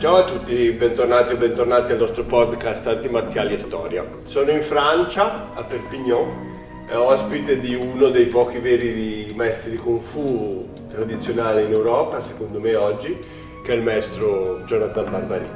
Ciao a tutti, bentornati o bentornati al nostro podcast Arti Marziali e Storia. Sono in Francia, a Perpignan, ospite di uno dei pochi veri maestri di Kung Fu tradizionale in Europa, secondo me oggi, che è il maestro Jonathan Barbary.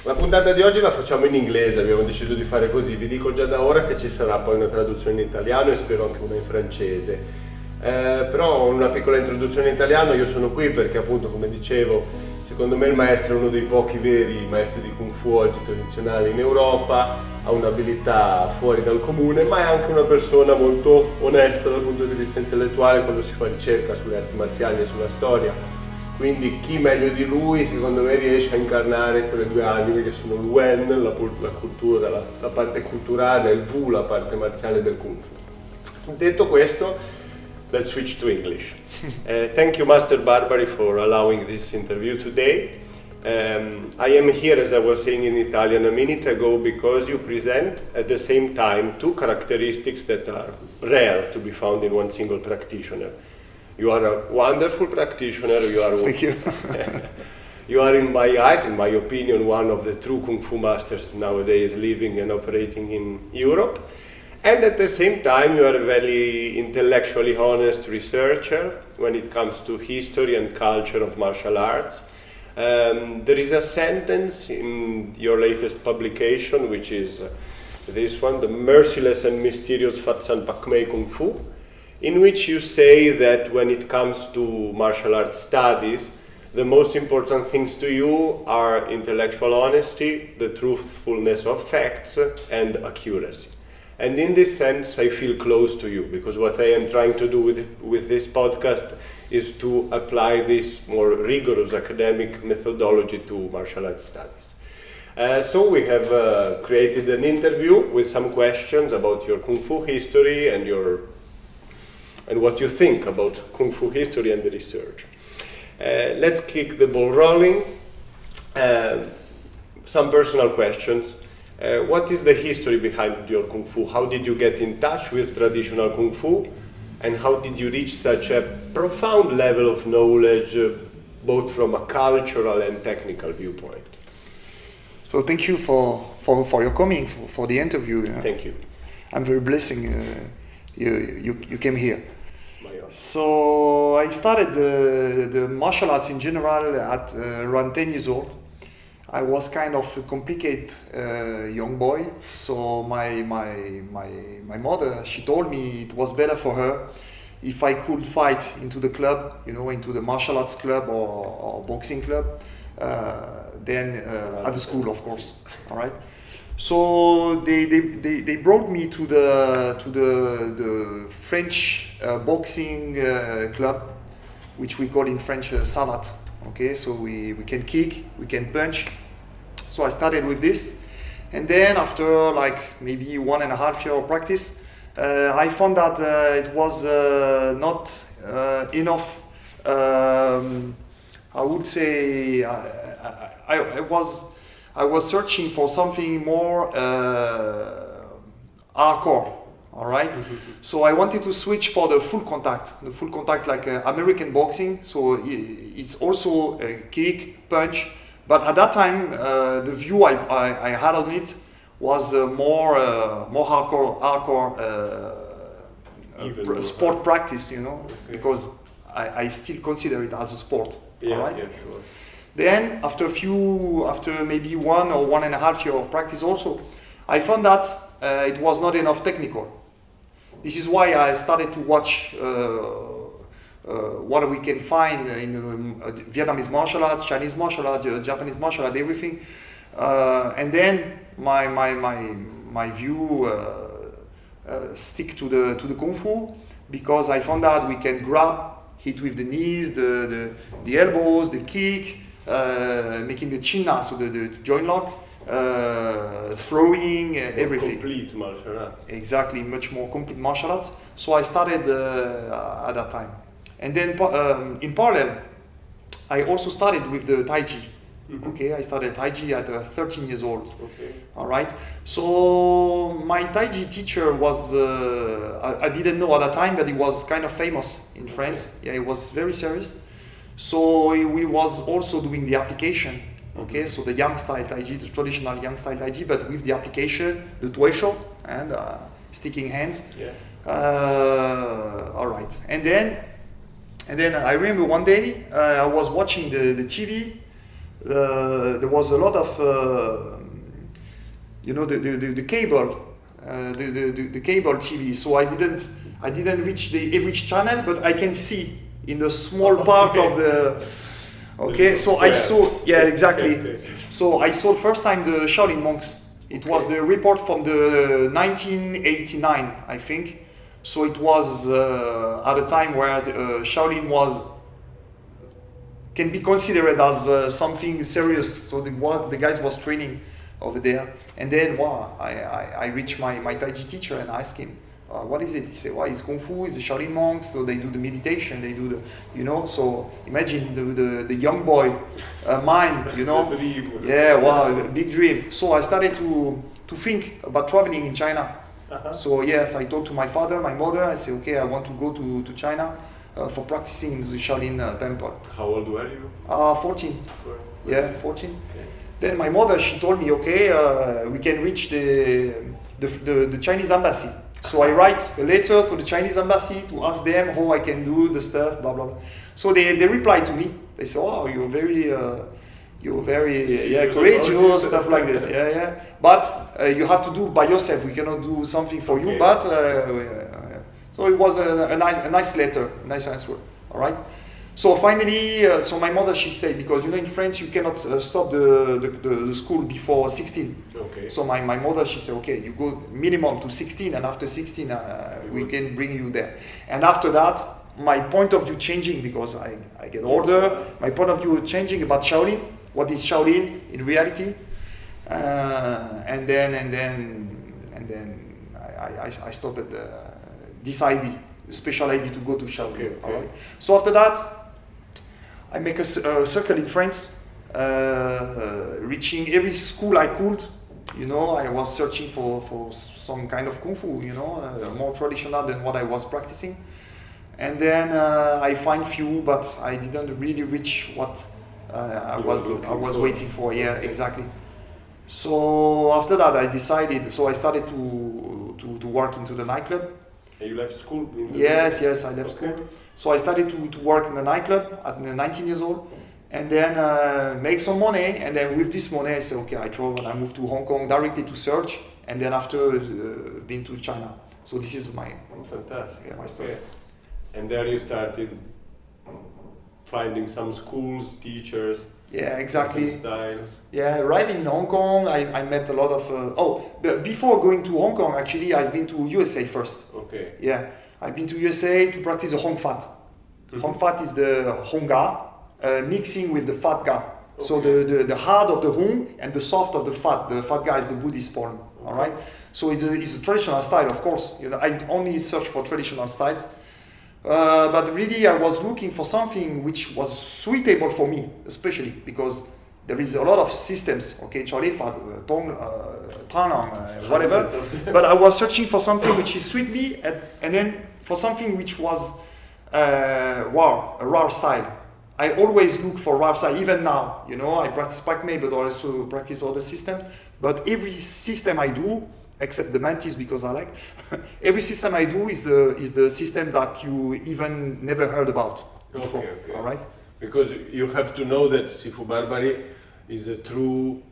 La puntata di oggi la facciamo in inglese, abbiamo deciso di fare così. Vi dico già da ora che ci sarà poi una traduzione in italiano e spero anche una in francese. Però una piccola introduzione in italiano. Io sono qui perché appunto, come dicevo, secondo me il maestro è uno dei pochi veri maestri di Kung Fu oggi tradizionali in Europa, ha un'abilità fuori dal comune, ma è anche una persona molto onesta dal punto di vista intellettuale quando si fa ricerca sulle arti marziali e sulla storia. Quindi chi meglio di lui, secondo me, riesce a incarnare quelle due anime che sono il Wen, la cultura, la parte culturale, il Wu, la parte marziale del Kung Fu. Detto questo, let's switch to English. Thank you, Master Barbary, for allowing this interview today. I am here, as I was saying in Italian a minute ago, because you present at the same time two characteristics that are rare to be found in one single practitioner. You are a wonderful practitioner. Thank you. You are, in my eyes, in my opinion, one of the true Kung Fu masters nowadays living and operating in Europe. And at the same time, you are a very intellectually honest researcher when it comes to history and culture of martial arts. There is a sentence in your latest publication, which is this one, The Merciless and Mysterious Fatsan Pakme Kung Fu, in which you say that when it comes to martial arts studies, the most important things to you are intellectual honesty, the truthfulness of facts, and accuracy. And in this sense, I feel close to you, because what I am trying to do with this podcast is to apply this more rigorous academic methodology to martial arts studies. So we have created an interview with some questions about your Kung Fu history and what you think about Kung Fu history and the research. Let's kick the ball rolling. Some personal questions. What is the history behind your Kung Fu? How did you get in touch with traditional Kung Fu? And how did you reach such a profound level of knowledge, both from a cultural and technical viewpoint? So thank you for your coming, for the interview. Thank you. I'm very blessing you came here. So I started the martial arts in general at around 10 years old. I was kind of a complicated young boy, so my mother, she told me it was better for her if I could fight into the club, into the martial arts club or boxing club, than at the school, of course. All right. So they brought me to the French boxing club, which we call in French savate. Okay, so we can kick, we can punch. So I started with this, and then after like maybe 1.5 years of practice, I found that it was not enough. I would say I was searching for something more hardcore. All right. Mm-hmm. So I wanted to switch for the full contact like American boxing. So it's also a kick, punch. But at that time, the view I had on it was more hardcore sport practice, okay. Because I still consider it as a sport. Yeah, all right? Yeah, sure. Then after maybe 1 or 1.5 years of practice also, I found that it was not enough technical. This is why I started to watch what we can find in Vietnamese martial arts, Chinese martial arts, Japanese martial arts, everything. And then my view stick to the Kung Fu, because I found out we can grab, hit with the knees, the elbows, the kick, making the chinna, so the joint lock, throwing, everything. Complete martial arts. Exactly, much more complete martial arts. So I started at that time. And then in parallel, I also started with the Tai Chi. Okay, I started Tai Chi at 13 years old. Okay. All right. So my Tai Chi teacher was, I didn't know at that time that he was kind of famous in France. Yeah, he was very serious. So we was also doing the application. Okay, so the Yang style Tai Chi, the traditional Yang style Tai Chi, but with the application, the tuisho and sticking hands. Yeah. All right. And then I remember one day I was watching the TV. There was a lot of, the cable, the cable TV. So I didn't reach every channel, but I can see in the small part of the. Okay, so I saw. Yeah, exactly. So I saw first time the Shaolin monks. It was the report from the 1989, I think. So it was at a time where Shaolin can be considered as something serious. So the guys was training over there. And then I reached my Tai Chi teacher and I asked him, what is it? He said, it's Kung Fu, it's the Shaolin monks, so they do the meditation, they do the, so imagine the young boy mind, The dream. Yeah, wow, big dream. So I started to think about traveling in China. Uh-huh. So yes, I talked to my father, my mother. I said, okay, I want to go to China for practicing in the Shaolin temple. How old were you? 14. Yeah, 14. Okay. Then my mother, she told me, okay, we can reach the Chinese embassy. So I write a letter to the Chinese embassy to ask them how I can do the stuff, blah blah blah. So they replied to me. They said, oh, you're very courageous, stuff like this. Yeah. But you have to do by yourself. We cannot do something for you. But so it was a nice letter, a nice answer. All right. So finally, so my mother, she said, because in France you cannot stop the school before 16. Okay. So my mother, she said, okay, you go minimum to 16, and after 16 we can bring you there. And after that, my point of view changing because I get older. My point of view changing about Shaolin. What is Shaolin in reality? And then I stopped at this ID, the special ID to go to Shaolin. Okay. All right. So after that, I make a circle in France, reaching every school I could. I was searching for some kind of Kung Fu, more traditional than what I was practicing. And then I find few, but I didn't really reach what I was waiting for. Yeah, exactly. So after that, I decided. So I started to work into the nightclub. And you left school? Yes, I left school. So I started to work in the nightclub at 19 years old, and then make some money. And then with this money, I said, okay, I travel and I moved to Hong Kong directly to search, and then after been to China. So this is my fantastic. My story. Okay. And there you started finding some schools, teachers. Yeah, exactly. Some styles. Yeah, arriving in Hong Kong, I met a lot of. Before going to Hong Kong, actually, I've been to USA first. Okay. Yeah, I've been to USA to practice the Hong Fat. Mm-hmm. Hong Fat is the Hong Ga mixing with the Fat Ga. Okay. So the hard of the Hong and the soft of the Fat. The Fat Ga is the Buddhist form. Okay. All right. So it's a traditional style, of course. I only search for traditional styles. But really, I was looking for something which was suitable for me, especially because there is a lot of systems, okay, Tong, whatever. But I was searching for something which is suit me, and then for something which was a rare style. I always look for rare style, even now. I practice Pakme, but also practice other systems. But every system I do, except the mantis because I like. Every system I do is the system that you even never heard about before. Okay. All right? Because you have to know that Sifu Barbary is a true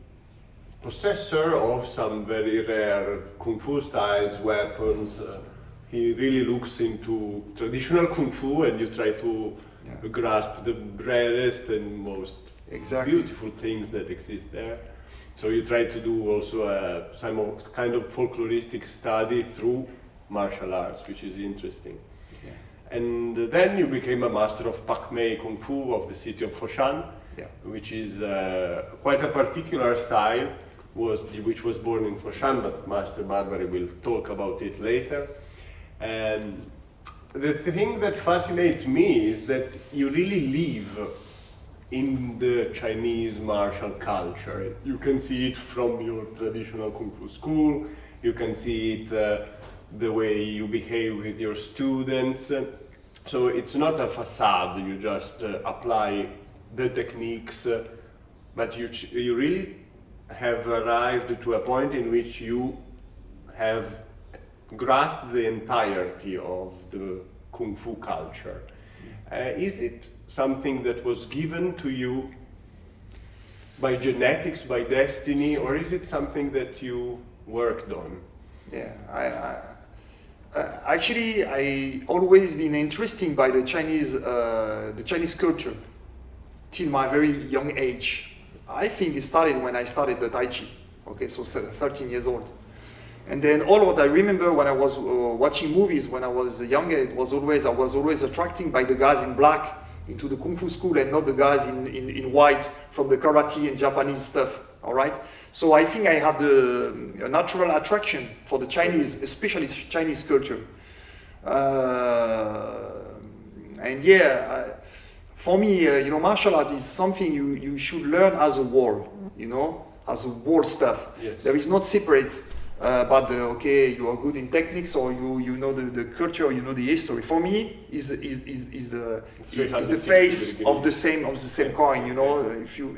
possessor of some very rare Kung Fu styles, weapons. He really looks into traditional Kung Fu, and you try to grasp the rarest and most beautiful things that exist there. So you try to do also some kind of folkloristic study through martial arts, which is interesting. Yeah. And then you became a master of Pakme Kung Fu of the city of Foshan, which is quite a particular style, which was born in Foshan, but Master Barbary will talk about it later. And the thing that fascinates me is that you really live in the Chinese martial culture. You can see it from your traditional Kung Fu school, you can see it the way you behave with your students. So it's not a facade, you just apply the techniques, but you really have arrived to a point in which you have grasped the entirety of the Kung Fu culture. Is it something that was given to you by genetics, by destiny, or is it something that you worked on? Yeah, actually, I always been interested by the Chinese culture till my very young age. I think it started when I started the Tai Chi. Okay, so 13 years old. And then all what I remember when I was watching movies when I was younger, I was always attracted by the guys in black into the Kung Fu school and not the guys in white from the karate and Japanese stuff. All right. So I think I have a natural attraction for the Chinese, especially Chinese culture. And yeah, for me, martial art is something you should learn as a whole. As a whole stuff. Yes. There is not separate. But you are good in techniques, or you know the culture, you know the history. For me, is the face of the same coin. If you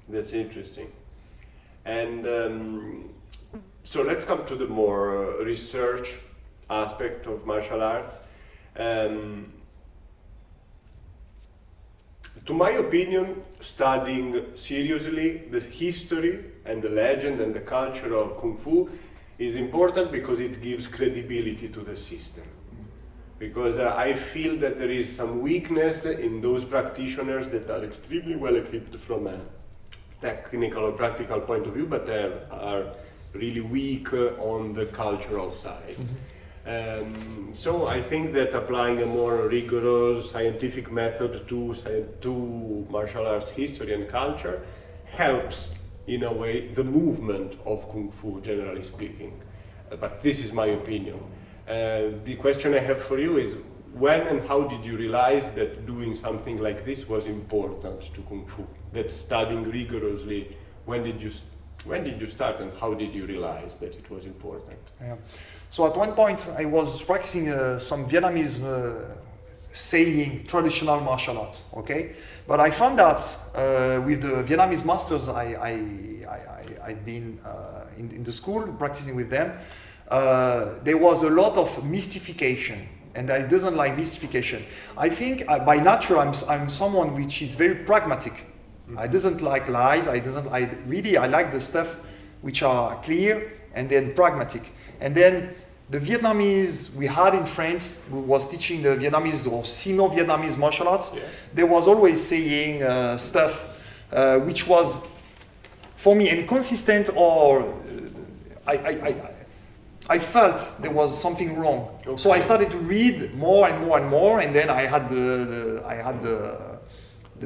That's interesting. And so let's come to the more research aspect of martial arts. To my opinion, studying seriously the history and the legend and the culture of Kung Fu is important because it gives credibility to the system. Because I feel that there is some weakness in those practitioners that are extremely well equipped from a technical or practical point of view, but they are really weak on the cultural side. So I think that applying a more rigorous scientific method to martial arts history and culture helps, in a way, the movement of Kung Fu, generally speaking. But this is my opinion. The question I have for you is, when and how did you realize that doing something like this was important to Kung Fu? That studying rigorously, when did you start and how did you realize that it was important? Yeah. So at one point I was practicing some Vietnamese saying traditional martial arts, okay? But I found that with the Vietnamese masters I've been in the school practicing with them, there was a lot of mystification, and I doesn't like mystification. I think by nature I'm someone which is very pragmatic. I doesn't like lies. I like the stuff which are clear and then pragmatic. And then the Vietnamese we had in France, who was teaching the Vietnamese or Sino-Vietnamese martial arts, they was always saying stuff which was for me inconsistent, or I felt there was something wrong. Okay. So I started to read more and more and more, and then I had the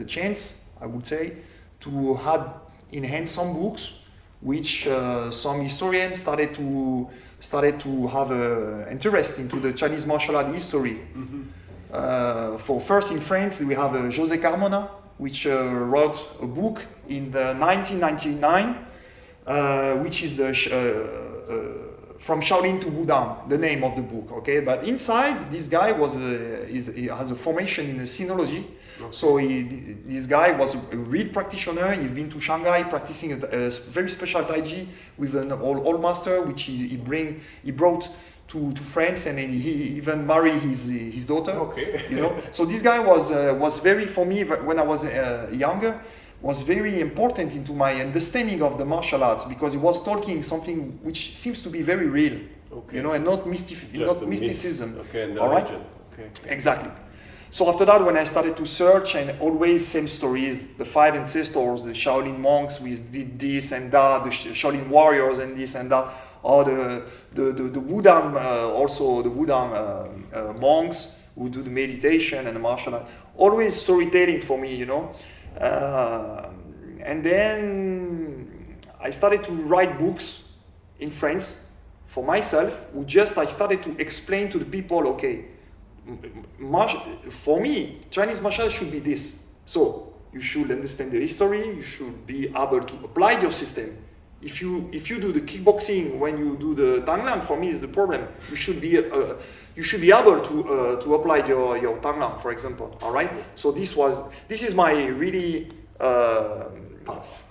chance, I would say, to have in hand some books which some historians started to have interest into the Chinese martial art history. For first in France, we have José Carmona, which wrote a book in the 1999, which is from Shaolin to Wudang, the name of the book. Okay, but inside this guy he has a formation in sinology. Okay. So this guy was a real practitioner. He's been to Shanghai practicing a very special Tai Chi with an old master, which he brought to France, and he even married his daughter. Okay. So this guy was very, for me when I was younger, was very important into my understanding of the martial arts, because he was talking something which seems to be very real. Okay. And not mysticism. Okay, and the all right? legend. Okay. Exactly. So after that, when I started to search, and always same stories, the five ancestors, the Shaolin monks, we did this and that, the Shaolin warriors and this and that, or the Wudang, also the Wudang monks who do the meditation and the martial art. Always storytelling for me, and then I started to write books in France for myself, I started to explain to the people, okay, for me, Chinese martial arts should be this. So you should understand the history. You should be able to apply your system. If you do the kickboxing when you do the Tanglang, for me is the problem. You should be able to apply your Tanglang, for example. All right. So this is my really Path.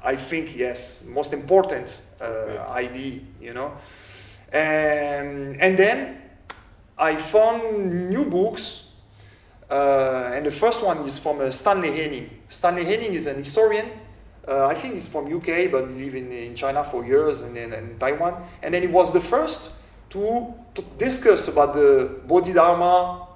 I think yes, most important idea, you know. And then I found new books, and the first one is from Stanley Henning. Stanley Henning is an historian. I think he's from UK, but he lived in China for years, and then in Taiwan. And then he was the first to discuss about the Bodhidharma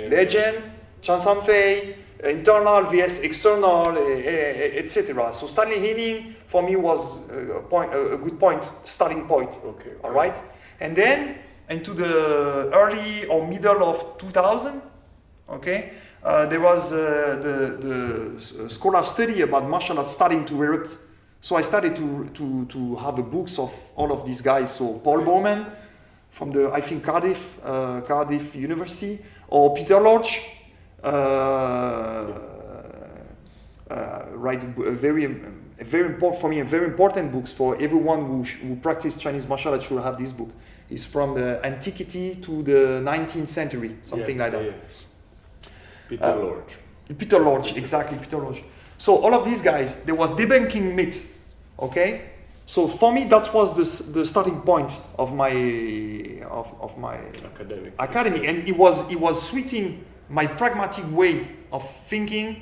legend, Chan San Fei, internal vs external, etc. So Stanley Henning for me was a good point, starting point. Okay. All right, and then into the early or middle of 2000, okay, there was the scholar study about martial arts starting to erupt. So I started to have the books of all of these guys. So Paul Bowman from the I think Cardiff University, or Peter Lorge. Write a very important for me, very important books for everyone who practice Chinese martial arts should have this book. It's from the Antiquity to the 19th century, something like that. Peter Lorge. Peter Lorge, exactly, Peter Lorge. So all of these guys, there was debunking myth, okay? So for me, that was the starting point of my academic, and it was sweeting my pragmatic way of thinking,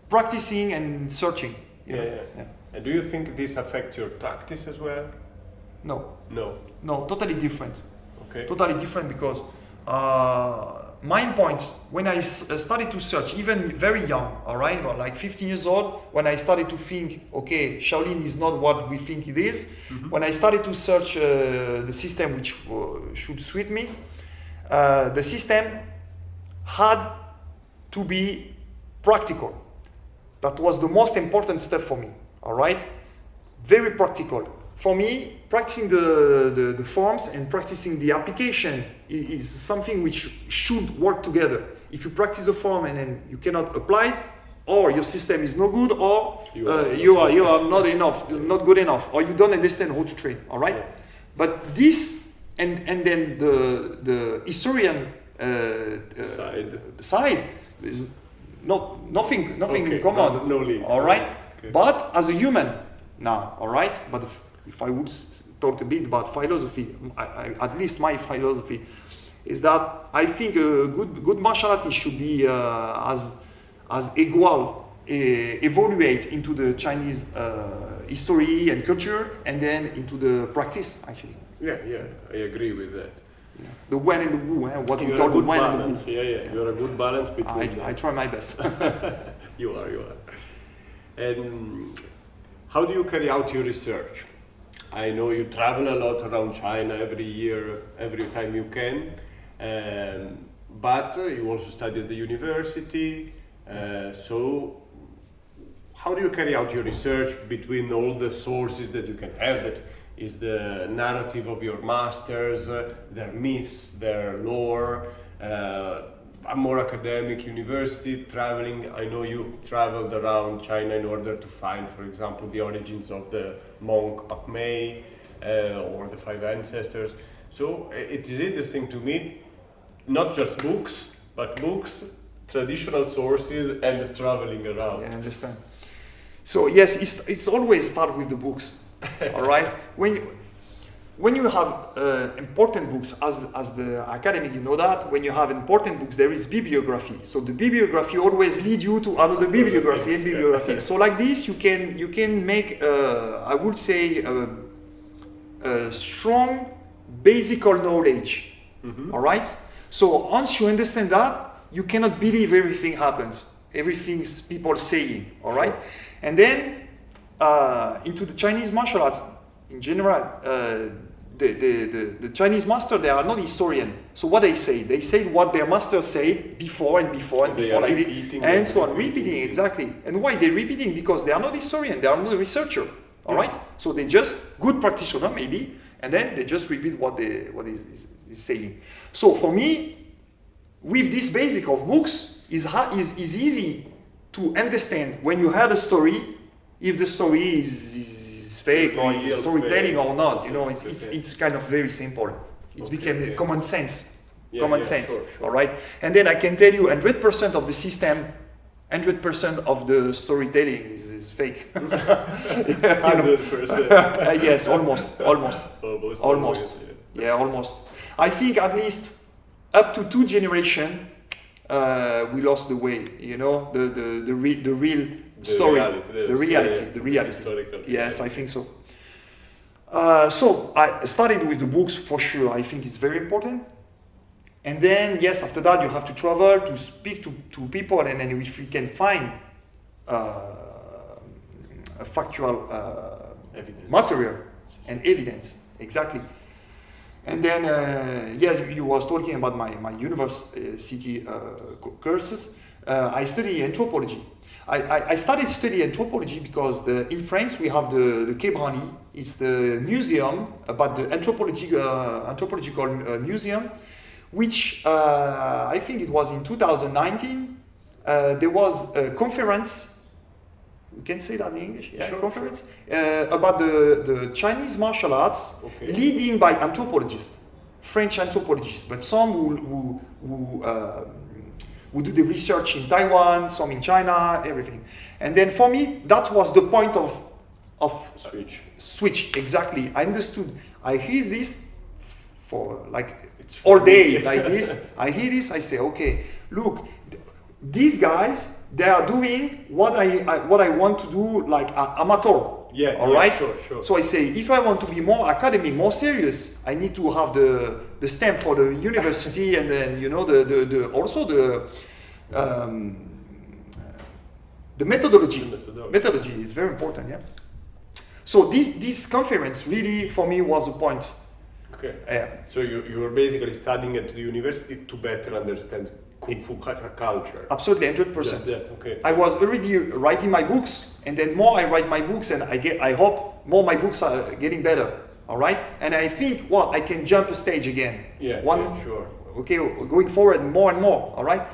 practicing, and searching. Yeah. And do you think this affects your practice as well? No, totally different. Okay. Totally different because my point when I started to search, even very young, all right, like 15 years old, when I started to think, okay, Shaolin is not what we think it is. Mm-hmm. When I started to search the system which should suit me, the system had to be practical. That was the most important step for me, all right? Very practical. For me, practicing the forms and practicing the application is something which should work together. If you practice a form and then you cannot apply it, or your system is no good, or you are not enough, not good enough, or you don't understand how to train, all right? Yeah. But this, and then the historian side is nothing in common. No link. All right, okay. But as a human now, all right. But if I would talk a bit about philosophy, at least my philosophy is that I think a good martial artist should be as equal, evaluate into the Chinese history and culture, and then into the practice actually. Yeah, I agree with that. Yeah. The when and the who, what we call the when and the who. Yeah. You're a good balance between I try my best. You are. And how do you carry out your research? I know you travel a lot around China every year, every time you can, but you also study at the university. So how do you carry out your research between all the sources that you can have? That is the narrative of your masters, their myths, their lore, a more academic university, traveling. I know you traveled around China in order to find, for example, the origins of the monk Pakme or the five ancestors. So it is interesting to me, not just books, but books, traditional sources, and traveling around. Yeah, I understand. So yes, it's always start with the books. All right. When you have important books as the academic, you know that when you have important books, there is bibliography. So the bibliography always lead you to another bibliography and bibliography. So like this, you can make I would say a strong basic knowledge. Mm-hmm. All right. So once you understand that, you cannot believe everything happens. Everything's people saying. All right. And then into the Chinese martial arts in general, the Chinese master, they are not historian. So what they say what their master said before and before, like this, and so on, repeating exactly. And why they're repeating? Because they are not historian, they are not a researcher. All right. So they just good practitioner maybe, and then they just repeat what is saying. So for me, with this basic of books is easy to understand when you heard a story, if the story is fake or is storytelling or not. You know, it's kind of very simple. It's became common sense. Sure. All right. And then I can tell you 100% of the system, 100% of the storytelling is fake. 100%. Yes, almost. Yeah, almost. I think at least up to 2 generations, we lost the way. You know, the real story, the reality. Yes, I think so. So I started with the books for sure. I think it's very important. And then, yes, after that, you have to travel to speak to people, and then if you can find a factual material and evidence, exactly. And then, yes, you was talking about my university courses. I study anthropology. I started studying anthropology because in France we have the Quai Branly. It's the museum about the anthropological museum, which I think it was in 2019. There was a conference. We can say that in English. Yeah, sure. Conference about the Chinese martial arts, leading by anthropologists, French anthropologists, but some who do the research in Taiwan, some in China, everything. And then for me, that was the point of switch. Exactly. I understood. I hear this for like all day like this. I hear this. I say, okay, look, these guys, they are doing what I want to do, like amateur. Yeah. All right. Sure. So I say, if I want to be more academic, more serious, I need to have the stamp for the university, and then the methodology. Methodology is very important. Yeah. So this conference really for me was a point. Okay. So you were basically studying at the university to better understand Kung Fu culture. Absolutely, 100%. Yeah, okay. I was already writing my books, and then more I write my books, and I hope more my books are getting better. All right, and I think I can jump a stage again. Yeah, sure. Okay, going forward more and more. All right.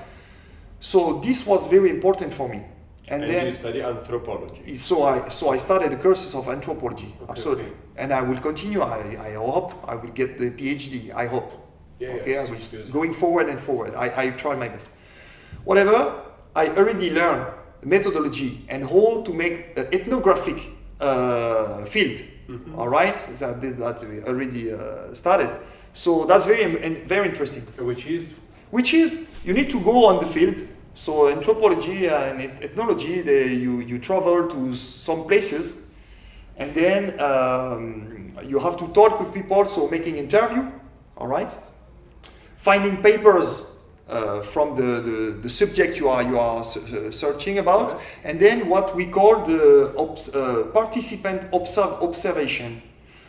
So this was very important for me. And then you study anthropology. So I started the courses of anthropology. Okay, absolutely. Okay. And I will continue. I hope I will get the PhD. I hope. I will going forward and forward. I try my best. Whatever, I already learned methodology and how to make an ethnographic field. Mm-hmm. All right, so that we already started. So that's very interesting. Which is you need to go on the field. So anthropology and ethnology, you travel to some places, and then you have to talk with people. So making interview, all right, finding papers from the subject you are searching about, and then what we call the participant observation.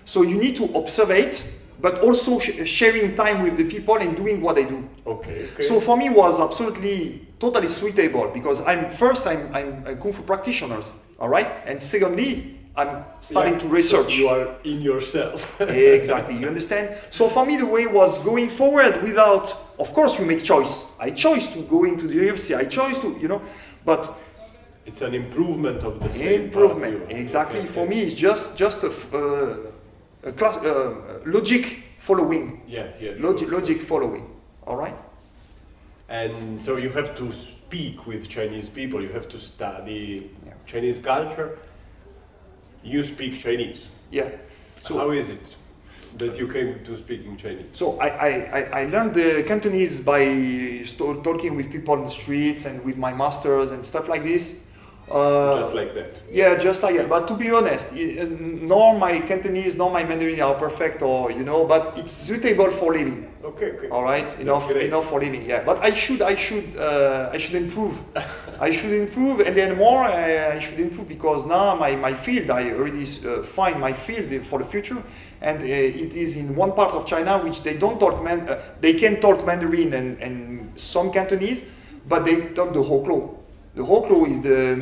So you need to observe, but also sharing time with the people and doing what they do. Okay. So for me, it was absolutely totally suitable because I'm a Kung Fu practitioner, all right, and secondly, I'm starting to research. So you are in yourself. Exactly, you understand? So for me, the way was going forward without, of course, you make choice. I chose to go into the university. I chose to, but it's an improvement of the same improvement. Exactly. Okay. For me, it's just a class logic following. Logic following. All right. And so you have to speak with Chinese people. You have to study Chinese culture. You speak Chinese. Yeah. So how is it that you came to speaking Chinese? So I learned the Cantonese by talking with people on the streets and with my masters and stuff like this. Just like that. Yeah, just like that. But to be honest, nor my Cantonese nor my Mandarin are perfect, but it's suitable for living. Okay. All right, enough for living. Yeah, but I should improve. I should improve, and then more I should improve because now my field, I already find my field for the future, and it is in one part of China which they don't talk they can talk Mandarin and some Cantonese, but they talk the Hoklo. The Hoklo is the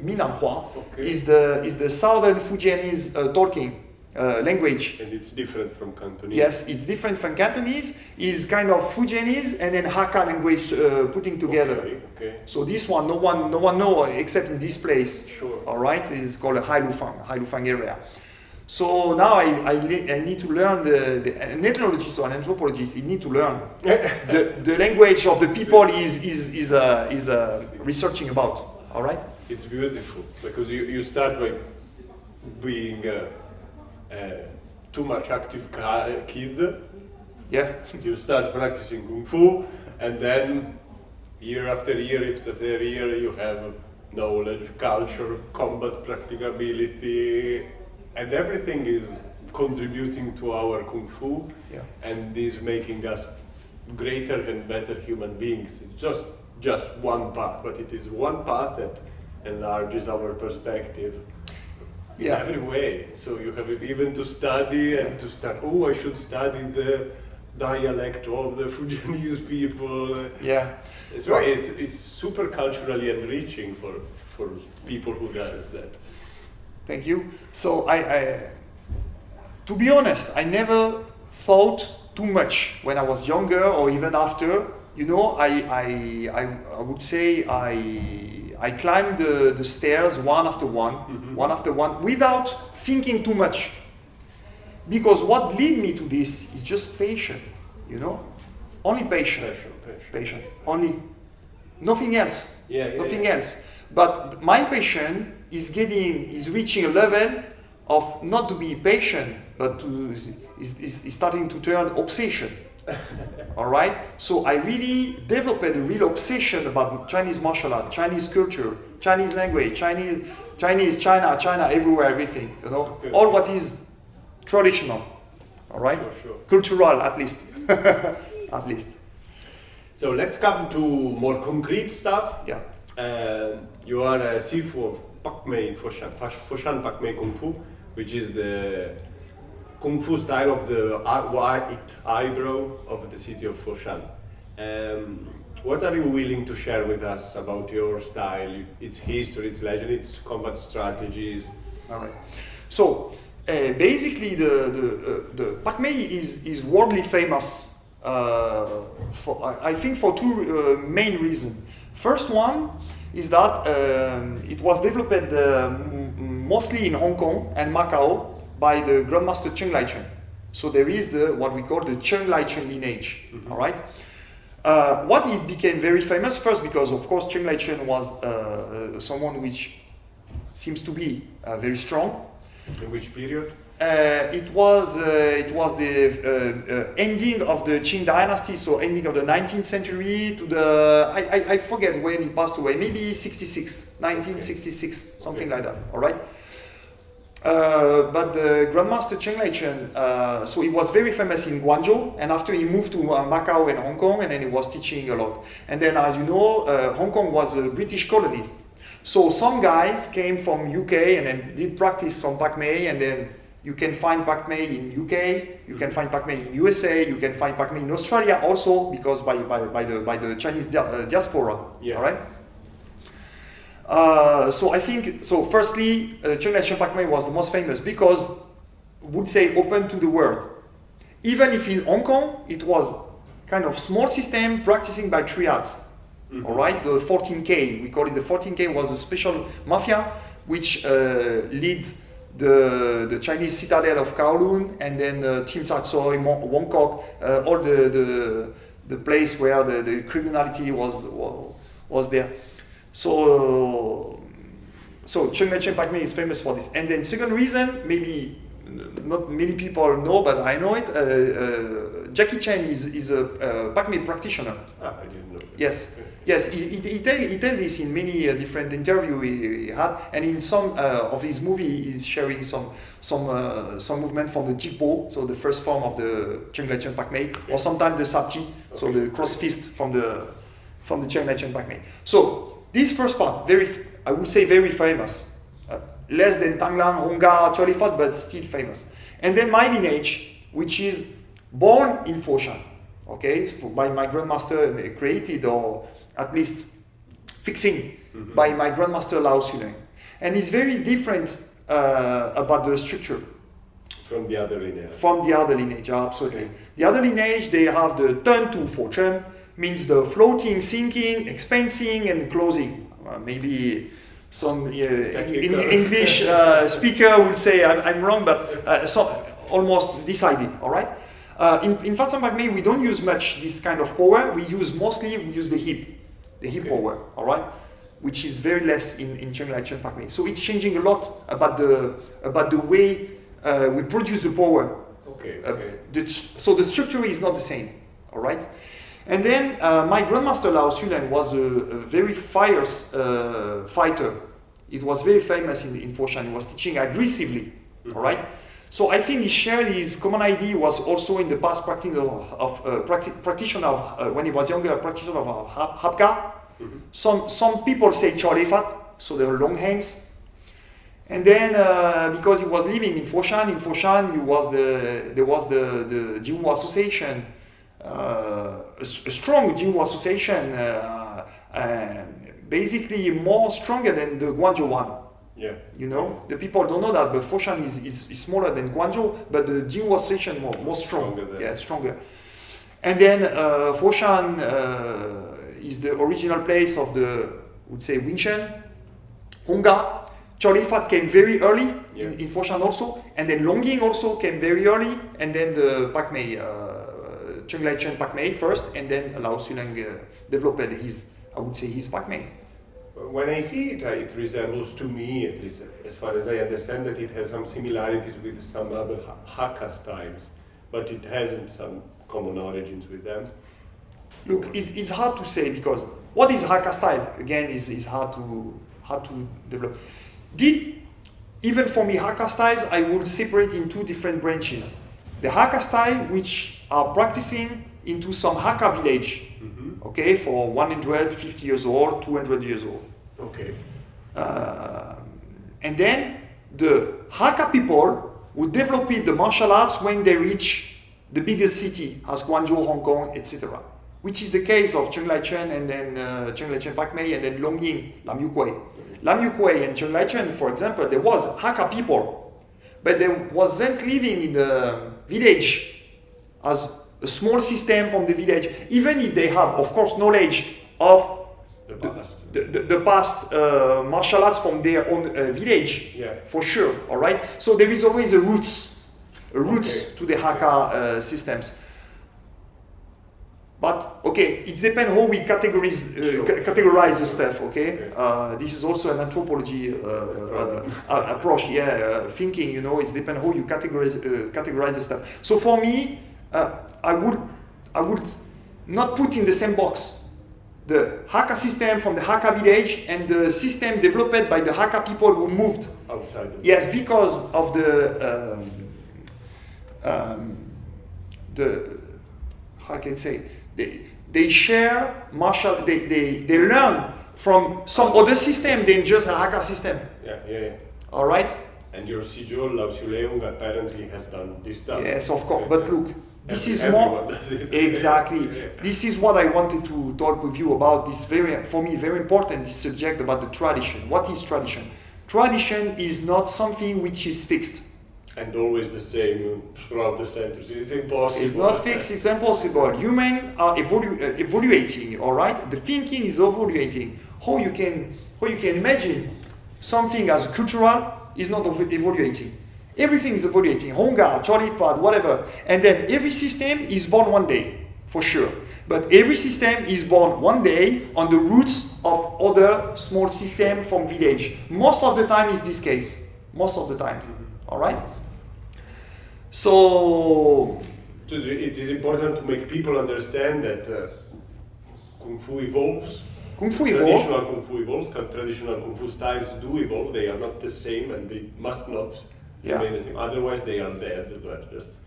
Minanhua, is the southern Fujianese talking language. And it's different from Cantonese. Yes, it's different from Cantonese. It's kind of Fujianese and then Hakka language putting together. Okay. So this one, no one know except in this place. Sure. All right, it's called a Hailufang area. So now I need to learn an ethnologist or an anthropologist. You need to learn the language of the people is researching about. All right. It's beautiful because you start by being too much active kid. Yeah. You start practicing kung fu, and then year after year you have knowledge, culture, combat practicability, and everything is contributing to our kung fu, and is making us greater and better human beings. It's just one path, but it is one path that enlarges our perspective in every way. So you have even to study and to start, I should study the dialect of the Fujianese people. Yeah. It's super culturally enriching for people who does that. Thank you. So I to be honest, I never thought too much when I was younger or even after. You know, I would say I climbed the stairs one after one, without thinking too much. Because what led me to this is just patience, you know? Only patience. Patient. Only. Nothing else. Nothing else. But my patience is reaching a level of not to be patient, but is starting to turn obsession. All right. So I really developed a real obsession about Chinese martial art, Chinese culture, Chinese language, China, everywhere, everything. You know, all what is traditional. All right. Sure. Cultural, at least. At least. So let's come to more concrete stuff. Yeah. You are a Sifu of Pakme, Foshan Pakme Kung Fu, which is the Kung Fu style of the white eyebrow of the city of Foshan. What are you willing to share with us about your style, its history, its legend, its combat strategies? All right. So basically, the Pakme is worldly famous. I think for two main reasons. First one is that it was developed mostly in Hong Kong and Macau by the Grandmaster Cheng Lai-Chun. So there is what we call the Cheng Lai-Chun lineage. All right. What it became very famous first because of course Cheng Lai-Chun was someone which seems to be very strong. In which period? It was the ending of the Qing dynasty, so ending of the 19th century to the I forget when he passed away, maybe 1966, something like that. All right. But the Grandmaster Cheng Lai-Chun, so he was very famous in Guangzhou, and after he moved to Macau and Hong Kong, and then he was teaching a lot. And then, as you know, Hong Kong was a British colony. So some guys came from UK and then did practice some Pakme, and then you can find Pakme in UK, you can find Pakme in USA, you can find Pakme in Australia also, because by the Chinese diaspora. Yeah. All right. So I think, firstly, Cheng Lai-Chun Pakme was the most famous because, would say, open to the world. Even if in Hong Kong, it was kind of small system practicing by triads. All right, the 14K, we call it the 14K, was a special mafia which leads the Chinese citadel of Kowloon, and then Tim Sat Soi, Wong Kok, all the place where the criminality was there. So Cheng Lai-Chun Pakme is famous for this. And then second reason, maybe not many people know, but I know it. Jackie Chan is a Pakme practitioner. I didn't know that. Yes, yes. He tell this in many different interviews he had, and in some of his movie, he's sharing some movement from the Jipo, so the first form of the Cheng Lai-Chun Pakme, or sometimes the Sapchi, so the cross fist from the Cheng Lai-Chun Pakme. So this first part, I would say very famous. Less than Tanglang, Honga, Cholifat, but still famous. And then my lineage, which is born in Foshan, okay, by my grandmaster, created or at least fixing by my grandmaster Lao Suleng. And it's very different about the structure. From the other lineage. From the other lineage, absolutely. Okay. The other lineage, they have the turn to for Chun, means the floating, sinking, expensing, and closing. Maybe some English speaker will say I'm wrong, but almost this idea, all right? In Fat and Pakme, we don't use much this kind of power. We use the hip power, all right? Which is very less in Chun Pakme. So it's changing a lot about the way we produce the power. So the structure is not the same, all right? And then my grandmaster Lao Sulan was a very fierce fighter. It was very famous in Foshan. He was teaching aggressively, all right? So I think he shared his common idea was also in the past practitioner of when he was younger, a practitioner of Hapka. Some people say Cholefat, so they are long hands. And then because he was living in Foshan there was the Jinwu Association, a strong Jinwu Association, basically more stronger than the Guangzhou one. Yeah. You know, the people don't know that, but Foshan is smaller than Guangzhou, but the Jinwu Association more strong. Stronger. And then Foshan is the original place of the, would say, Wing Chun. Honga, Cholefat came very early in Foshan also, and then Longying also came very early, and then the Pakme, Chun Pakme first, and then Lao Sulang developed his Pakme. When I see it, it resembles to me, at least as far as I understand, that it has some similarities with some other Hakka styles, but it hasn't some common origins with them. Look, it's hard to say because what is Hakka style again is hard to develop. Even for me, Hakka styles I would separate in two different branches. The Hakka style which are practicing into some Hakka village, okay, for 150 years old, 200 years old. Okay. And then the Hakka people would develop the martial arts when they reach the biggest city as Guangzhou, Hong Kong, etc. Which is the case of Chun Lai Chun and then Chun Lai Chun Pakme and then Longying, Lam Yu Kuei. Lam Yu Kuei and Chun Lai Chun, for example, there was Hakka people, but they wasn't living in the village as a small system from the village, even if they have, of course, knowledge of the past martial arts from their own village, for sure, all right? So there is always a roots to the Hakka systems. But, okay, it depends how we categorize the stuff, okay? This is also an anthropology approach, thinking, you know, it depends how you categorize the stuff. So for me, I would not put in the same box the Hakka system from the Hakka village and the system developed by the Hakka people who moved outside. Yes, because of the how can I say, they share martial, they learn from some other system than just a Hakka system. Yeah. All right. And your Sijol Lao Suleung apparently has done this stuff. Yes, of course. But look, this is more exactly. This is what I wanted to talk with you about. This for me, very important. This subject about the tradition. What is tradition? Tradition is not something which is fixed and always the same throughout the centuries. It's impossible. It's not fixed. It's impossible. Humans are evaluating. All right. The thinking is evaluating. How you can imagine something as cultural is not evaluating. Everything is evaluating. Honga, Cholefat, whatever. And then every system is born one day, for sure. But every system is born one day on the roots of other small systems from village. Most of the time is this case. Most of the time. All right? So it is important to make people understand that Kung Fu evolves. Traditional Kung Fu evolves. Traditional Kung Fu styles do evolve. They are not the same, and they must not remain the same. Otherwise, they are dead. But just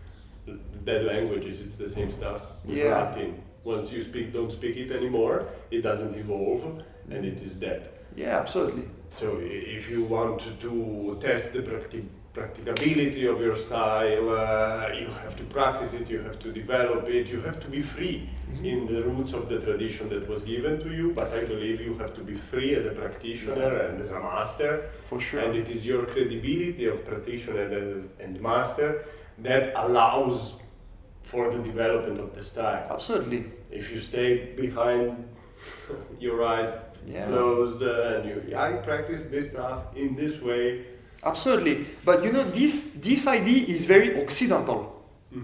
dead languages. It's the same stuff. Latin. Once you don't speak it anymore, it doesn't evolve, and it is dead. Yeah, absolutely. So if you want to test the practicability of your style, you have to practice it, you have to develop it, you have to be free in the roots of the tradition that was given to you, but I believe you have to be free as a practitioner and as a master. For sure. And it is your credibility of practitioner and master that allows for the development of the style. Absolutely. If you stay behind your eyes closed and I practice this stuff in this way. Absolutely. But you know, this idea is very Occidental.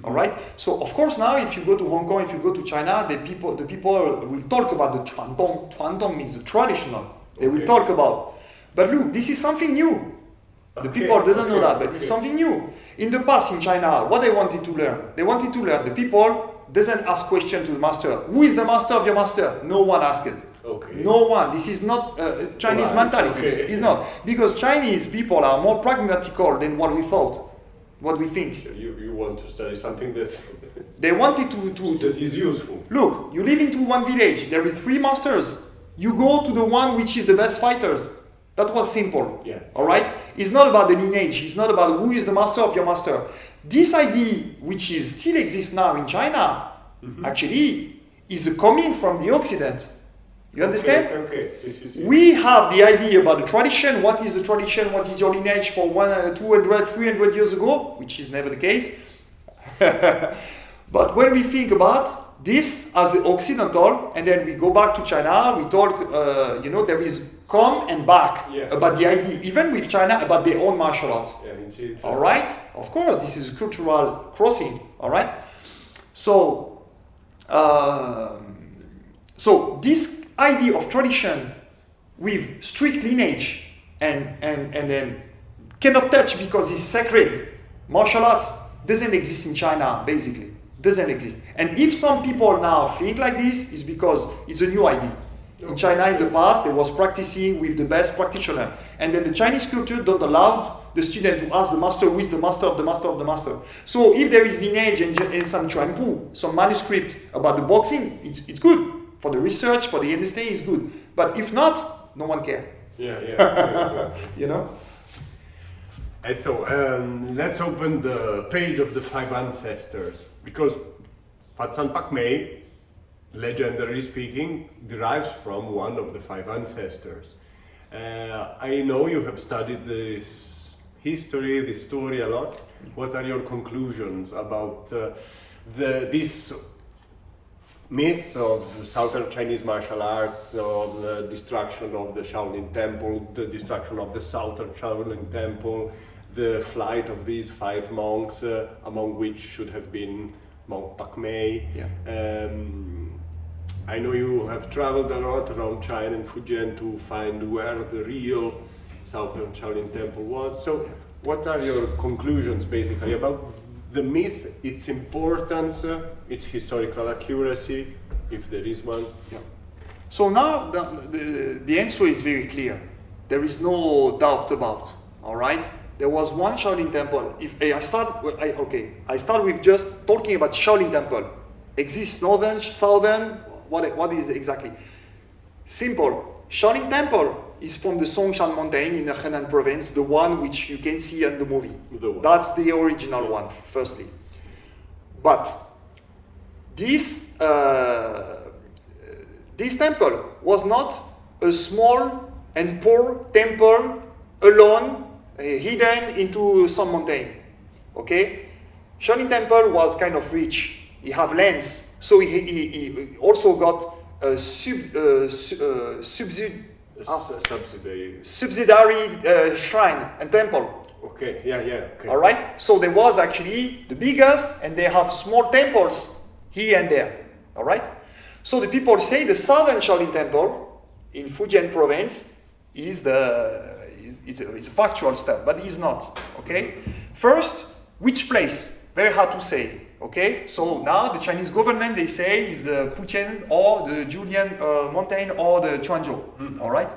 All right. So of course now, if you go to Hong Kong, if you go to China, the people will talk about the Chuantong. Chuantong means the traditional. They will talk about. But look, this is something new. The people doesn't know that, but it's something new. In the past, in China, what they wanted to learn? They wanted to learn. The people doesn't ask question to the master. Who is the master of your master? No one asked it. Okay. No one. This is not Chinese mentality. It's not. Because Chinese people are more pragmatical than what we thought, what we think. You want to study something that's they wanted that is useful. Look, you live into one village. There are 3 masters. You go to the one which is the best fighters. That was simple. Yeah. All right. It's not about the lineage. It's not about who is the master of your master. This idea, which is still exists now in China, actually is coming from the Occident. You understand? Okay. Si. We have the idea about the tradition. What is the tradition? What is your lineage for 100, 200, 300 years ago? Which is never the case. But when we think about this as Occidental, and then we go back to China, we talk, there is come and back about the idea, even with China, about their own martial arts. Yeah, all right? Of course, this is a cultural crossing. All right? So this idea of tradition with strict lineage and then cannot touch because it's sacred martial arts doesn't exist in China, basically. Doesn't exist. And if some people now think like this, it's because it's a new idea. In China in the past, they was practicing with the best practitioner. And then the Chinese culture don't allow the student to ask the master who is the master of the master of the master. So if there is lineage and some chuanpu, some manuscript about the boxing, it's good. For the research, for the understanding, it's good. But if not, no one cares. Yeah. You know? And so let's open the page of the 5 ancestors, because Fatsan Pakme, legendarily speaking, derives from one of the 5 ancestors. I know you have studied this history, this story a lot. What are your conclusions about this myth of southern Chinese martial arts, of the destruction of the Shaolin Temple, the destruction of the southern Shaolin Temple, the flight of these 5 monks, among which should have been Monk Pakme. I know you have traveled a lot around China and Fujian to find where the real southern Shaolin Temple was. So what are your conclusions basically about the myth, its importance, its historical accuracy, if there is one? So now the answer is very clear. There is no doubt about. All right. There was one Shaolin Temple. I start with just talking about Shaolin Temple. Exists northern, southern. What is exactly? Simple. Shaolin Temple is from the Songshan Mountain in the Henan province, the one which you can see in the movie. That's the original one, firstly. But this temple was not a small and poor temple alone, hidden into some mountain. Okay? Shaolin Temple was kind of rich. He have lands, so he also got a subsidiary shrine and temple. Okay, okay. All right. So there was actually the biggest, and they have small temples here and there. All right. So the people say the southern Shaolin Temple in Fujian province is it's factual stuff, but it's not. Okay. First, which place? Very hard to say. Okay, so now the Chinese government, they say, is the Puchen or the Julian mountain or the Chuanzhou, all right?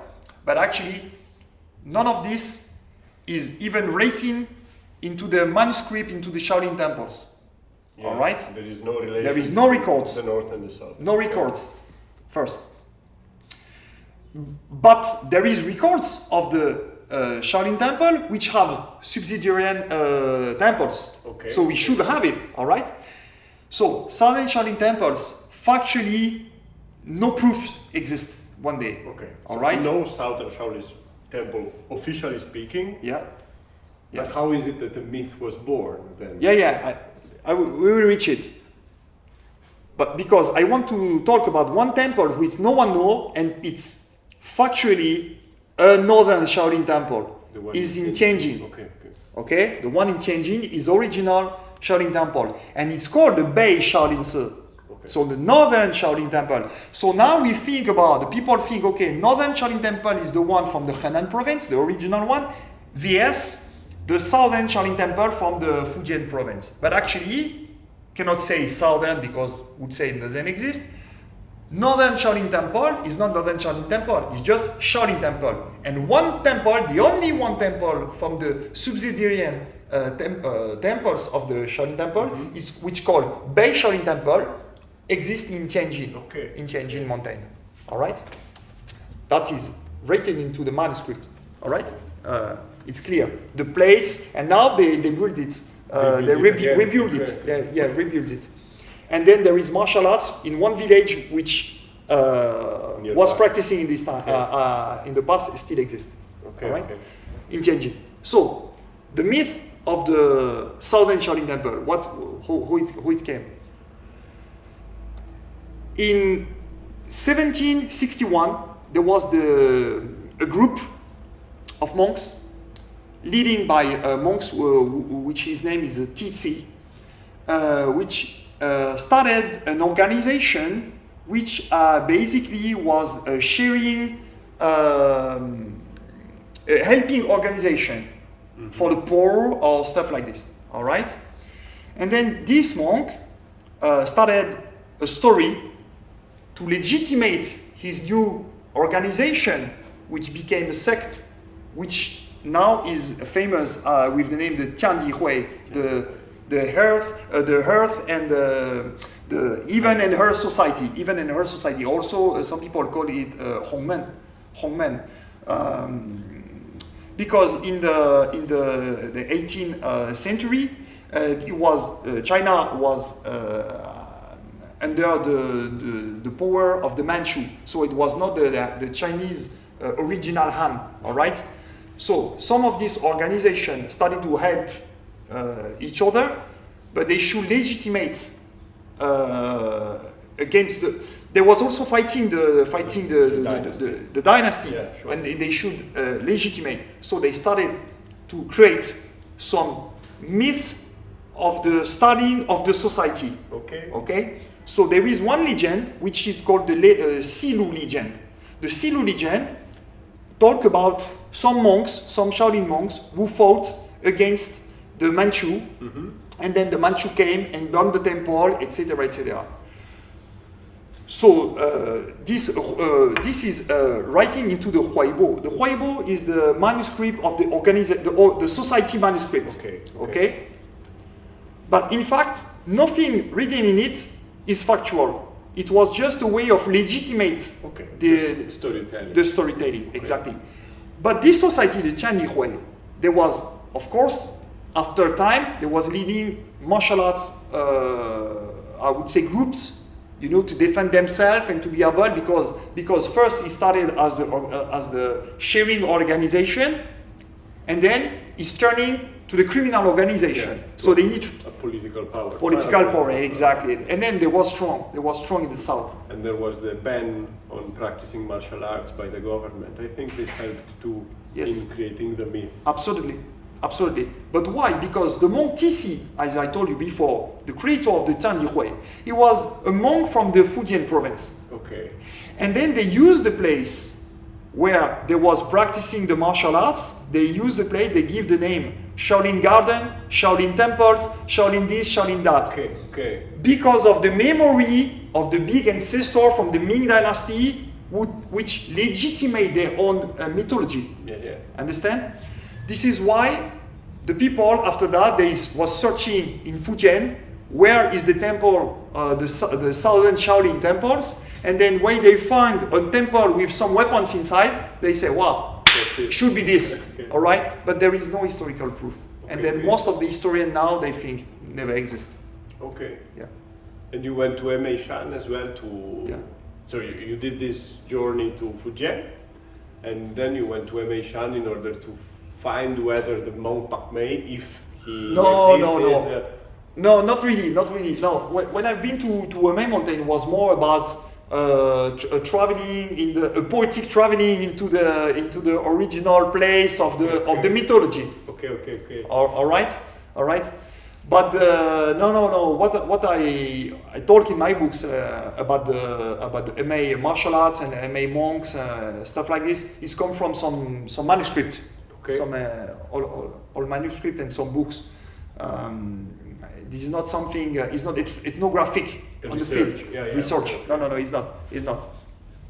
But actually, none of this is even written into the manuscript, into the Shaolin temples, all right? There is no relation. There is no records. The north and the south. No records, first. but there is records of the Shaolin temple which have subsidiary temples. Okay. So we should have it, all right? So southern Shaolin temples, factually, no proof exists one day. Okay. All so right. No southern Shaolin temple, officially speaking. Yeah. But how is it that the myth was born then? Yeah. We will reach it. But because I want to talk about one temple which no one knows, and it's factually a northern Shaolin temple. Is in Tianjin. Okay. The one in Tianjin is original Shaolin temple, and it's called the Bei Shaolin Se. Okay. So the northern Shaolin temple. So now we think about, the people think, okay, northern Shaolin temple is the one from the Henan province, the original one, vs the southern Shaolin temple from the Fujian province. But actually, cannot say southern because would say it doesn't exist. Northern Shaolin temple is not northern Shaolin temple, it's just Shaolin temple. And one temple, the only one temple from the subsidiary temples of the Shaolin temple, is which called Bei Shaolin temple, exists in Tianjin, in Tianjin mountain. All right? That is written into the manuscript. All right? It's clear. The place, and now they built it. They rebuilt it. Yeah, rebuilt it. And then there is martial arts in one village which was practicing in this time, in the past, still exists. Okay, all right? In Tianjin. So the myth of the southern Shaolin temple, who it came? In 1761, there was a group of monks leading by monks, which his name is TC, which started an organization which basically was sharing, helping organization for the poor or stuff like this, all right? And then this monk started a story to legitimate his new organization, which became a sect, which now is famous with the name the Chine du Nord, the earth and the even and earth society. Even and earth society. Also, some people call it Hongmen, because in the 18th century, China was under the power of the Manchu. So it was not the Chinese original Han. All right. So some of these organizations started to help each other, but they should legitimate against the. There was also fighting the dynasty, and they should legitimate. So they started to create some myth of the starting of the society. Okay. So there is one legend which is called the Silu legend. The Silu legend talk about some monks, some Shaolin monks, who fought against the Manchu, and then the Manchu came and burned the temple, etc., etc. So this is writing into the Huaibo. The Huaibo is the manuscript of the society manuscript. Okay. But in fact, nothing written in it is factual. It was just a way of legitimate the storytelling. Exactly. But this society, the Chine du Nord, there was, of course, after time, there was leading martial arts, I would say groups, to defend themselves and to be able, because first it started as the sharing organization, and then it's turning to the criminal organization. Yeah, so they need a political power. Political power, exactly. And then they was strong. They was strong in the south. And there was the ban on practicing martial arts by the government. I think this helped too in creating the myth. Absolutely. But why? Because the monk TC, as I told you before, the creator of the Chine du Nord, he was a monk from the Fujian province. Okay. And then they used the place where they was practicing the martial arts. They use the place. They give the name Shaolin Garden, Shaolin Temples, Shaolin this, Shaolin that. Okay. Because of the memory of the big ancestor from the Ming dynasty, which legitimate their own mythology. Yeah. Understand? This is why the people after that they was searching in Fujian where is the temple, the southern Shaolin temples, and then when they find a temple with some weapons inside, they say, wow, it should be this, all right? But there is no historical proof. And then most of the historians now, they think never exist. Okay. Yeah. And you went to M.A. Shan as well to... Yeah. So you did this journey to Fujian, and then you went to M.A. Shan in order to find whether the monk Pakme, if he exists... No, not really. No, when I've been to M.A. Mountain, it was more about traveling in a poetic traveling into the original place of the mythology. Okay. All right. But no. What I talk in my books about the MA martial arts and MA monks stuff like this is come from some manuscript, some old manuscript and some books. This is not something. It's not ethnographic on the field research. No, it's not.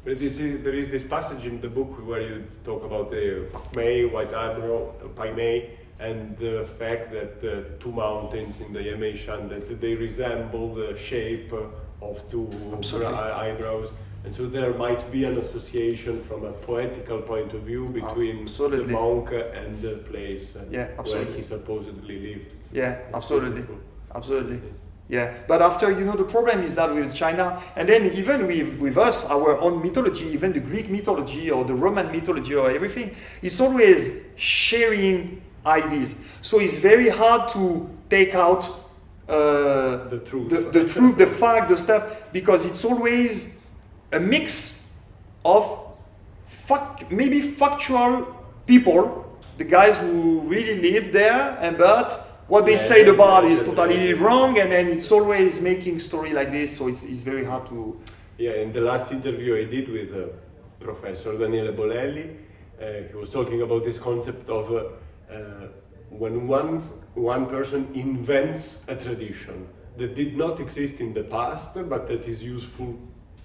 But there is this passage in the book where you talk about the Pakme, white eyebrow, Pakme, and the fact that the two mountains in the Yamei Shan, that they resemble the shape of two eyebrows. And so there might be an association from a poetical point of view between the monk and the place where he supposedly lived. Yeah, absolutely. Yeah, but after, the problem is that with China, and then even with us, our own mythology, even the Greek mythology or the Roman mythology or everything, it's always sharing ideas. So it's very hard to take out the truth, the fact, the stuff, because it's always a mix of maybe factual people, the guys who really live there, but what they say about is totally wrong, and then it's always making story like this, so it's very hard to... Yeah, in the last interview I did with Professor Daniele Bolelli, he was talking about this concept of when one person invents a tradition that did not exist in the past, but that is useful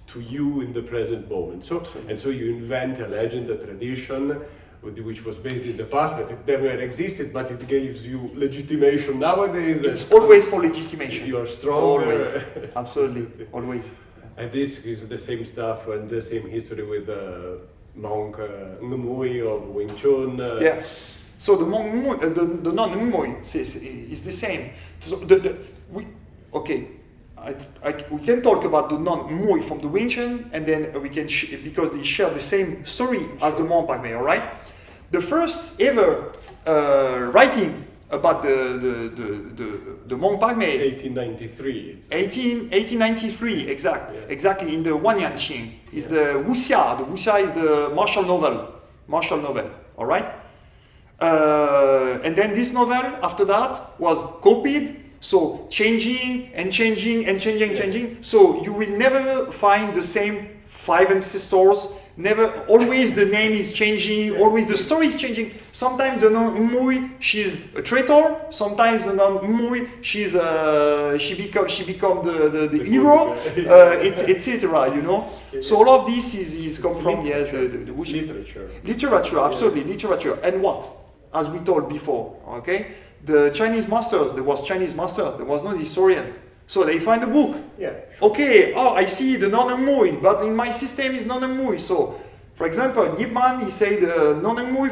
to you in the present moment. So you invent a legend, a tradition, which was based in the past, but it never existed, but it gives you legitimation nowadays. It's always for legitimation. You are stronger. Always. Absolutely. Always. And this is the same stuff and the same history with the monk Ngmui of Wing Chun. Yeah. So the monk Ngmui, the non-Ngmui is the same. So we can talk about the non-Ngmui from the Wing Chun, and then we can because they share the same story as the monk Pakme, all right? The first ever writing about the monk Pakme, 1893. 1893, exactly in the Wanyan Qing is the wuxia. The wuxia is the martial novel, all right? And then this novel after that was copied. So changing. So you will never find the same 5 ancestors. Never. Always the name is changing. Always the story is changing. Sometimes the non-Ngmui, she's a traitor. Sometimes the non-Ngmui, she become the hero. Etc. So all of this is come from the literature. Absolutely, literature. And what? As we told before, okay. The Chinese masters, there was no historian. So they find a book. Yeah. Sure. Okay, I see the non-Ngmui, but in my system is non-Ngmui. So, for example, Yip Man, he say the non-Ngmui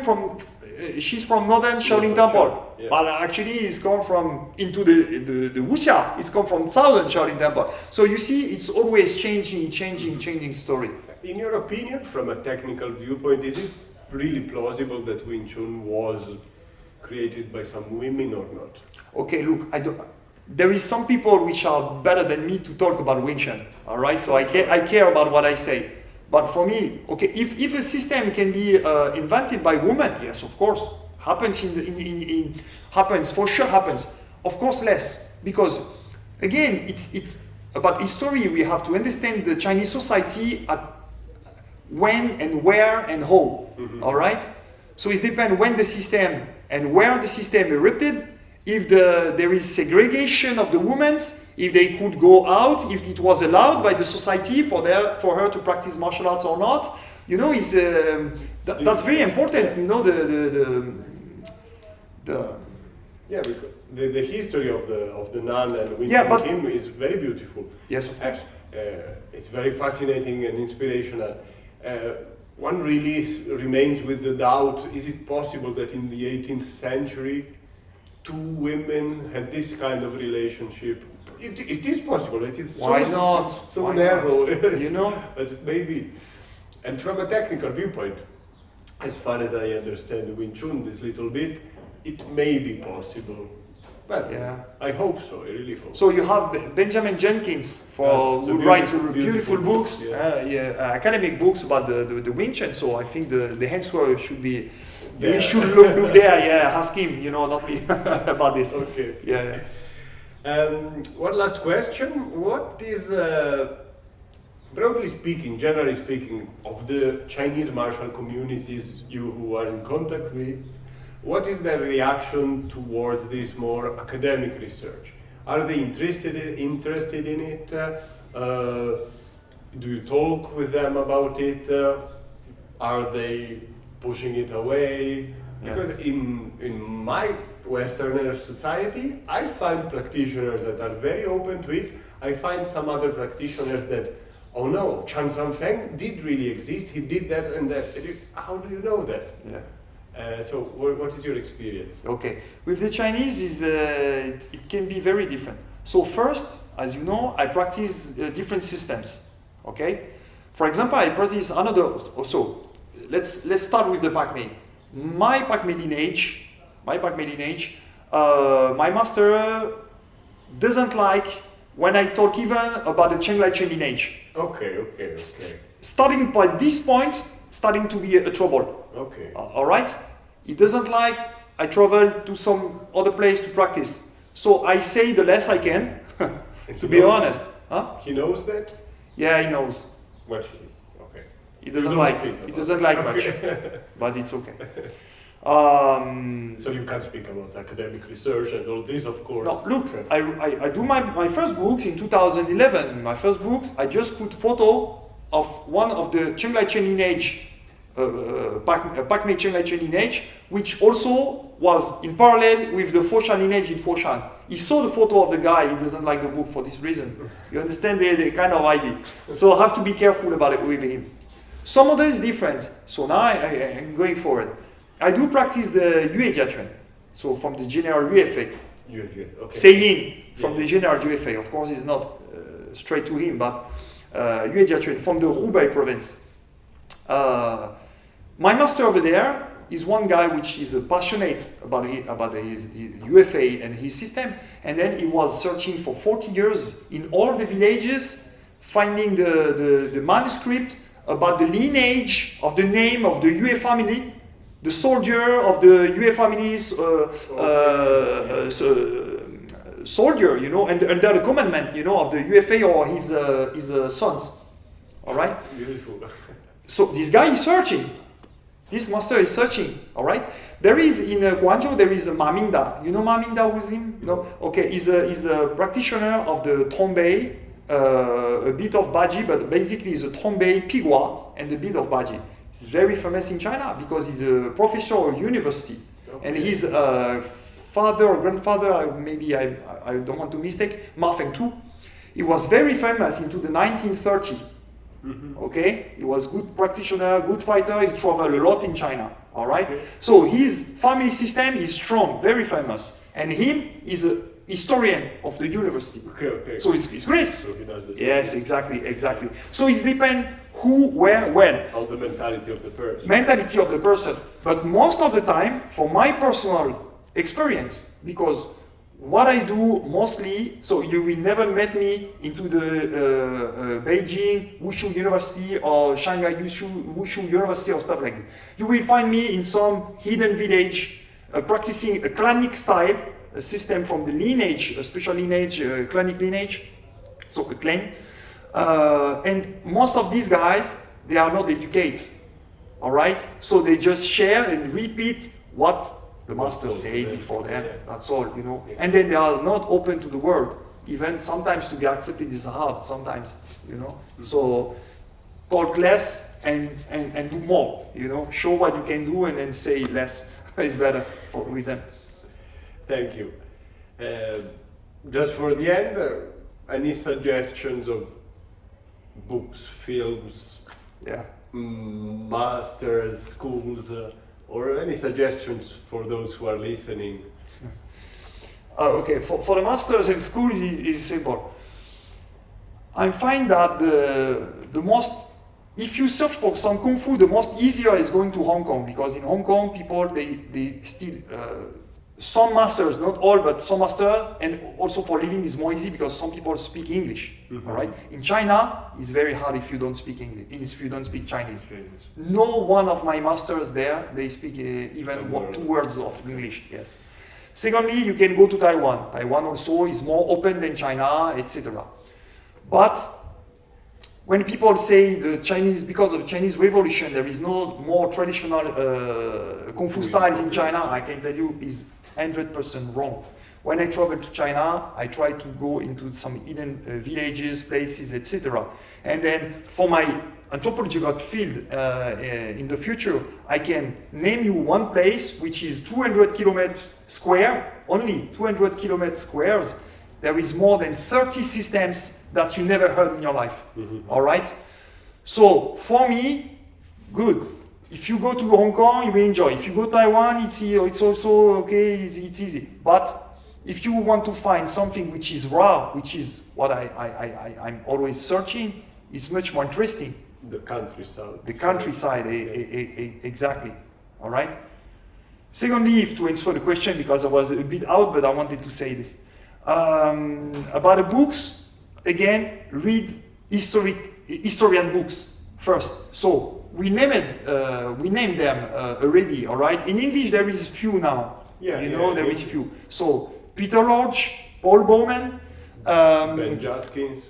she's from northern Shaolin Temple. Yeah. But actually it's come from, into the wuxia, it's come from southern Shaolin Temple. So you see, it's always changing story. In your opinion, from a technical viewpoint, is it really plausible that Wing Chun was created by some women or not? Okay, look, there is some people which are better than me to talk about Wing Chun, all right? So I care about what I say. But for me, okay, if a system can be invented by women, yes, of course, happens happens, for sure happens. Of course less, because again, it's about history. We have to understand the Chinese society at when and where and how, all right? So it depends when the system and where the system erupted, if there is segregation of the women, if they could go out, if it was allowed by the society for her to practice martial arts or not. That's very important. Yeah, because the history of the nun and Wing Yeah, but- Chun is very beautiful. Yes, of course. It's very fascinating and inspirational. One really remains with the doubt, is it possible that in the 18th century two women had this kind of relationship? It is possible, it is Why not? so Why narrow. not? You know? But maybe. And from a technical viewpoint, as far as I understand Wing Chun this little bit, it may be possible. But Yeah. I hope so, I really hope. So you have Benjamin Judkins who writes beautiful books, books, academic books about the Wing Chun. So I think the answer should be, There. we should look there. Yeah, ask him. You know, not me about this. Okay. Yeah. One last question. What is, broadly speaking, generally speaking, of the Chinese martial communities you who are in contact with, what is their reaction towards this more academic research? Are they interested in it? Do you talk with them about it? Are they pushing it away? Yeah. Because in my Westerner society, I find practitioners that are very open to it. I find some other practitioners that, oh no, Chan Sanfeng did really exist. He did that and that. How do you know that? Yeah. So what is your experience? Okay. With the Chinese, it can be very different. So first, as you know, I practice different systems. Okay. For example, I practice another. So let's start with the Pakme. My Pakme lineage, my master doesn't like when I talk even about the Chenglai Chen lineage. Okay. Starting by this point, starting to be a trouble. Okay. All right. He doesn't like I travel to some other place to practice. So I say the less I can, to be honest. Huh? He knows that? Yeah, he knows. Okay. He doesn't You don't like. speak He about doesn't it. like Okay. much, but it's okay. So you can't speak about academic research and all this, of course. No, look, I do my first books in 2011. My first books, I just put photo of one of the Chenglai Chen lineage, Pakme Chenglai Chen lineage, which also was in parallel with the Foshan lineage in Foshan. He saw the photo of the guy, he doesn't like the book for this reason. You understand the kind of idea. So I have to be careful about it with him. Some other is different. So now I'm going forward. I do practice the Yue Jiaquan. So from the general UFA. Okay. Saying from Yeah. the general UFA. Of course, it's not straight to him, but Yue Jiaquan from the Hubei province. My master over there is one guy which is passionate about his UFA and his system, and then he was searching for 40 years in all the villages, finding the manuscript about the lineage of the name of the Yue family, the soldier of the Yue family's soldier, you know, and under the commandment, you know, of the UFA or his sons. All right. Beautiful. So this guy is searching. This master is searching. All right. There is in Guangzhou. There is a Ma Mingda. You know Ma Mingda with him? No. Okay. He's the practitioner of the Trombei, a bit of Baji, but basically he's a Trombei Pigua and a bit of Baji. He's very famous in China because he's a professor at university, and his father or grandfather, maybe I don't want to mistake, Ma Feng Tu. He was very famous into the 1930s. Mm-hmm. Okay, he was good practitioner, good fighter. He traveled a lot in China. All right. Okay. So his family system is strong, very famous, and him is a historian of the university. Okay. So it's great. So he does this. Yes, exactly. So it depends who, where, when. How the mentality of the person. Mentality of the person. But most of the time, for my personal experience, because what I do mostly, so you will never met me into the Beijing Wushu University or Shanghai Wushu University or stuff like that. You will find me in some hidden village practicing a clanic style, a system from the lineage, a special lineage, clanic lineage, so a clan. And most of these guys, they are not educated, all right? So they just share and repeat what the master said before them, that's all, you know. And then they are not open to the world. Even sometimes to be accepted is hard, sometimes, you know. So talk less and do more, you know. Show what you can do and then say less is better with them. Thank you. Just for the end, any suggestions of books, films, Yeah. masters, schools, or any suggestions for those who are listening? Okay, for the masters and schools is simple. I find that the most, if you search for some kung fu, the most easier is going to Hong Kong, because in Hong Kong people they still some masters, not all, but some masters, and also for living is more easy because some people speak English. Mm-hmm. All right. In China, it's very hard if you don't speak English, if you don't speak Chinese. No one of my masters there they speak even 2 words of English. Yes. Secondly, you can go to Taiwan. Taiwan also is more open than China, etc. But when people say the Chinese, because of the Chinese Revolution, there is no more traditional kung fu styles in China, I can tell you is 100% wrong. When I travel to China, I try to go into some hidden villages, places, etc. And then for my anthropological field in the future, I can name you one place which is 200 kilometers square, only 200 kilometers squares. There is more than 30 systems that you never heard in your life. Mm-hmm. All right? So for me, good. If you go to Hong Kong, you will enjoy. If you go to Taiwan, it's also okay, it's easy. But if you want to find something which is raw, which is what I'm always searching, it's much more interesting. The countryside. The countryside, exactly. All right? Secondly, if to answer the question, because I was a bit out, but I wanted to say this. About the books, again, read historian books first. So we named them already. All right. In English, there is few now. Yeah, there is few. So Peter Lorge, Paul Bowman, Ben Judkins,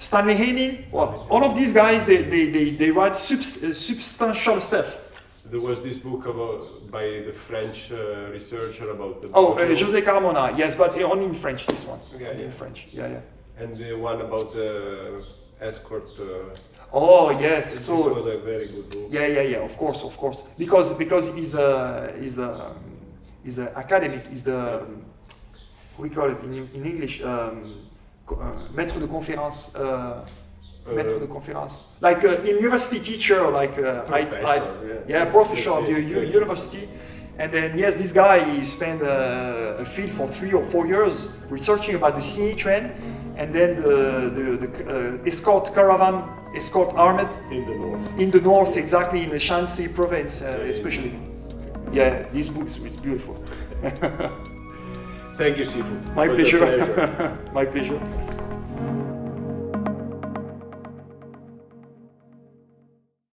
Stanley Henning. Well, all of these guys they write substantial stuff. There was this book by the French researcher about the José Carmona, yes, but only in French, this one. Okay, only in French, yeah. And the one about the escort. Oh, yes. This so was a very good book. Yeah, of course. Because he's the academic, he's the, we call it in English, maître de conférence. Maître de conférence, like a university teacher, like professor of the university, and then yes, this guy he spent a field for 3 or 4 years researching about the CE trend, and then the escort armed in the north, exactly in the Shanxi province, especially. Yeah, these books it's beautiful. Thank you, Sifu. My pleasure. My pleasure.